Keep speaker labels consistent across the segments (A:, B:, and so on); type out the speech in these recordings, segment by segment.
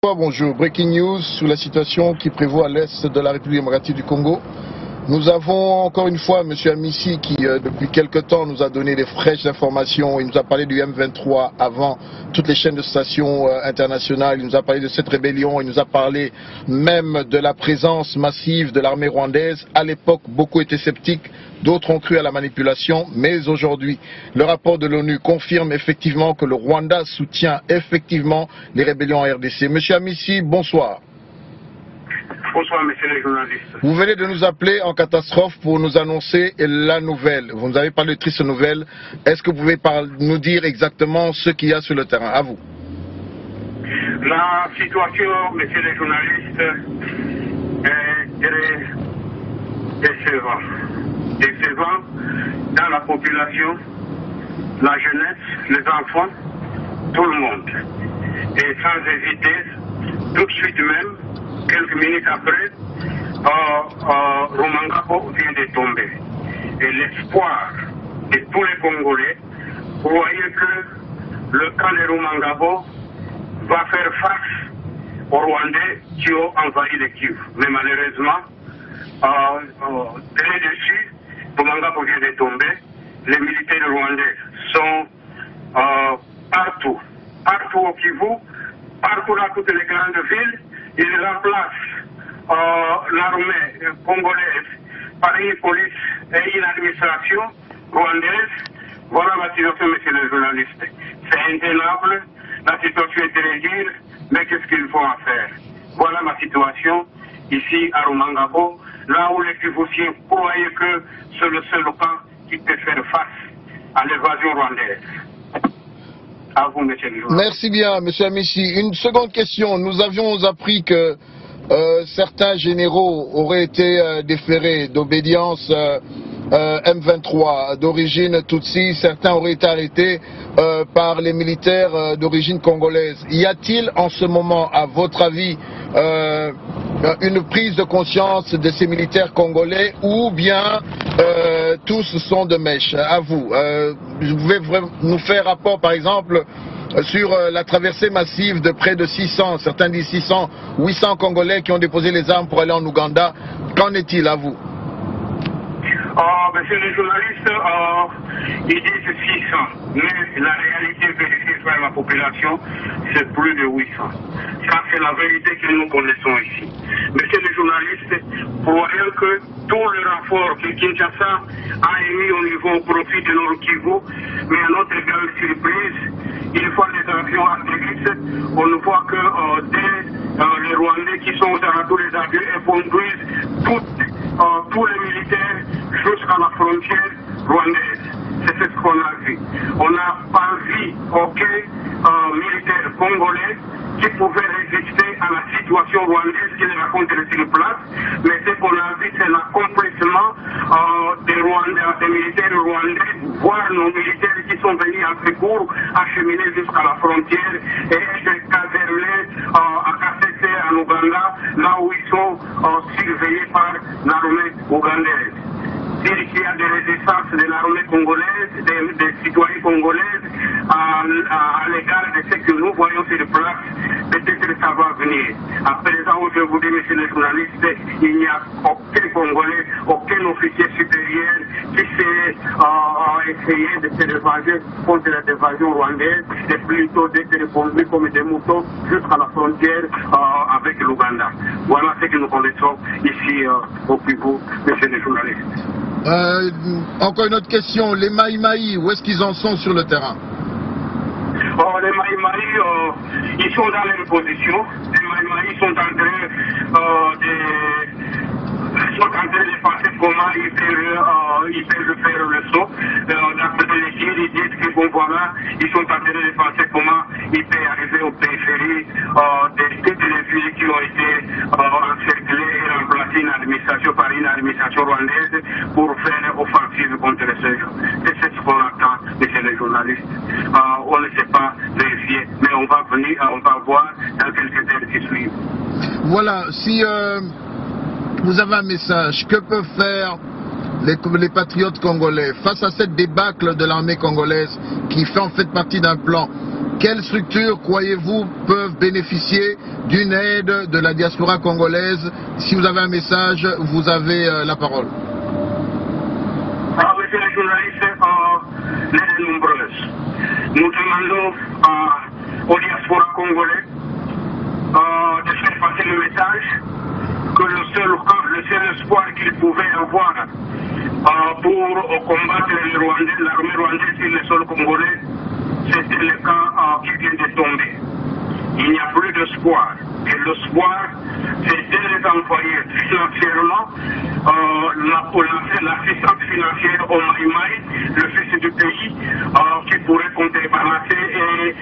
A: Bonjour, breaking news sur la situation qui prévaut à l'est de la République démocratique du Congo. Nous avons encore une fois M. Amissi qui depuis quelque temps nous a donné des fraîches informations. Il nous a parlé du M23 avant toutes les chaînes de stations internationales. Il nous a parlé de cette rébellion. Il nous a parlé même de la présence massive de l'armée rwandaise. À l'époque, beaucoup étaient sceptiques. D'autres ont cru à la manipulation, mais aujourd'hui, le rapport de l'ONU confirme effectivement que le Rwanda soutient effectivement les rébellions en RDC. Monsieur Amissi, bonsoir.
B: Bonsoir, monsieur le journaliste.
A: Vous venez de nous appeler en catastrophe pour nous annoncer la nouvelle. Vous nous avez parlé de triste nouvelle. Est-ce que vous pouvez nous dire exactement ce qu'il y a sur le terrain? À vous.
B: La situation, monsieur le journaliste, est très décevante. Décevant dans la population, la jeunesse, les enfants, tout le monde. Et sans hésiter, tout de suite même, quelques minutes après, Rumangabo vient de tomber. Et l'espoir de tous les Congolais, vous voyez que le camp de Rumangabo va faire face aux Rwandais qui ont envahi le Kivu. Mais malheureusement, très dessus, Rumangabo vient de tomber. Les militaires rwandais sont partout au Kivu, partout dans toutes les grandes villes. Ils remplacent l'armée congolaise par une police et une administration rwandaise. Voilà la situation, monsieur le journaliste. C'est intenable, la situation est très dure, mais qu'est-ce qu'il faut en faire? Voilà ma situation ici à Rumangabo, là où les Kivusiens croyaient que c'est le seul camp qui peut faire face à l'évasion rwandaise. À vous, monsieur le journaliste.
A: Merci bien, monsieur Amissi. Une seconde question. Nous avions appris que certains généraux auraient été déférés d'obédience M23 d'origine Tutsi. Certains auraient été arrêtés par les militaires d'origine congolaise. Y a-t-il en ce moment, à votre avis, une prise de conscience de ces militaires congolais ou bien tous sont de mèche? À vous. Vous pouvez nous faire rapport, par exemple, sur la traversée massive de près de 600, certains disent 600, 800 Congolais qui ont déposé les armes pour aller en Ouganda. Qu'en est-il à vous?
B: Monsieur le journaliste, ils disent 600, mais la réalité vérifiée par la population, c'est plus de 800. Ça, c'est la vérité que nous connaissons ici. Monsieur le journaliste, voyons que tout le renfort que Kinshasa a émis au niveau au profit de Nord Kivu, mais à notre grande surprise, une fois les avions atterrissent, on voit que les Rwandais qui sont dans tous les avions et conduisent tous les militaires jusqu'à la frontière rwandaise. C'est ce qu'on a vu. On n'a pas vu aucun militaire congolais qui pouvait résister à la situation rwandaise qui est rencontrée sur place. Mais ce qu'on a vu, c'est l'accomplissement des militaires rwandais, voire nos militaires qui sont venus en secours, acheminer jusqu'à la frontière et être casernés à Kasese en Ouganda, là où ils sont surveillés par l'armée ougandaise. Dire qu'il y a des résistances de l'armée congolaise, des citoyens congolais à l'égard de ce que nous voyons sur place, peut-être que ça va venir. À présent, où je vous dis, monsieur le journaliste, il n'y a aucun Congolais, aucun officier supérieur qui s'est essayé de se revanger contre la invasion rwandaise, et plutôt d'être répondu comme des moutons jusqu'à la frontière avec l'Ouganda. Voilà ce que nous connaissons ici au Kivu, monsieur le journaliste.
A: Encore une autre question, les Maïmaï, où est-ce qu'ils en sont sur le terrain?
B: Les Maïmaï, ils sont dans les positions. Les Maïmaï sont en train de penser comment ils peuvent faire le saut. D'après les tirs, ils disent que bon voilà, ils sont en train de penser comment ils peuvent arriver aux périphéries de toutes les villes qui ont été encerclées et remplacer une administration par une administration rwandaise pour faire offensive contre ces gens. C'est ce qu'on attend, monsieur les journalistes. On ne sait pas vérifier, mais on va venir, on va voir dans quelques heures qui suivent.
A: Voilà, si vous avez un message, que peuvent faire les patriotes congolais face à cette débâcle de l'armée congolaise qui fait en fait partie d'un plan quelles structures, croyez-vous, peuvent bénéficier d'une aide de la diaspora congolaise? Si vous avez un message, vous avez la parole.
B: Monsieur le journaliste, l'aide est nombreuse. Nous demandons aux diaspora congolais de faire passer le message que le seul espoir qu'ils pouvaient avoir pour combattre les Rwandais, l'armée rwandaise sur le sol congolais, c'était le cas qui vient de tomber. Il n'y a plus d'espoir. Et l'espoir, c'est de les envoyer financièrement l'assistance financière au Maïmaï, le fils du pays, qui pourrait contrebalancer et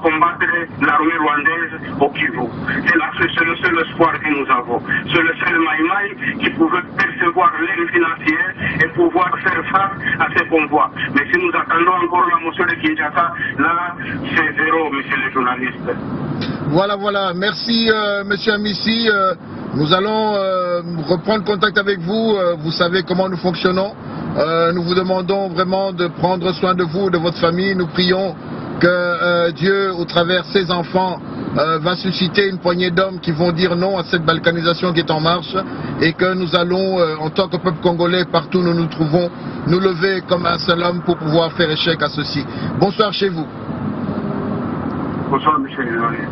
B: combattre l'armée rwandaise au Kivu. C'est le seul espoir que nous avons. C'est le seul Maïmaï qui pouvait percevoir l'aide financière et pouvoir faire face à ces convois. Mais si nous attendons encore la motion de Kinshasa, là, c'est zéro, monsieur le journaliste.
A: Voilà, voilà. Merci, monsieur Amissi. Nous allons reprendre contact avec vous. Vous savez comment nous fonctionnons. Nous vous demandons vraiment de prendre soin de vous, de votre famille. Nous prions que Dieu, au travers ses enfants, va susciter une poignée d'hommes qui vont dire non à cette balkanisation qui est en marche et que nous allons, en tant que peuple congolais, partout où nous nous trouvons, nous lever comme un seul homme pour pouvoir faire échec à ceci. Bonsoir chez vous.
B: Bonsoir, monsieur le journaliste.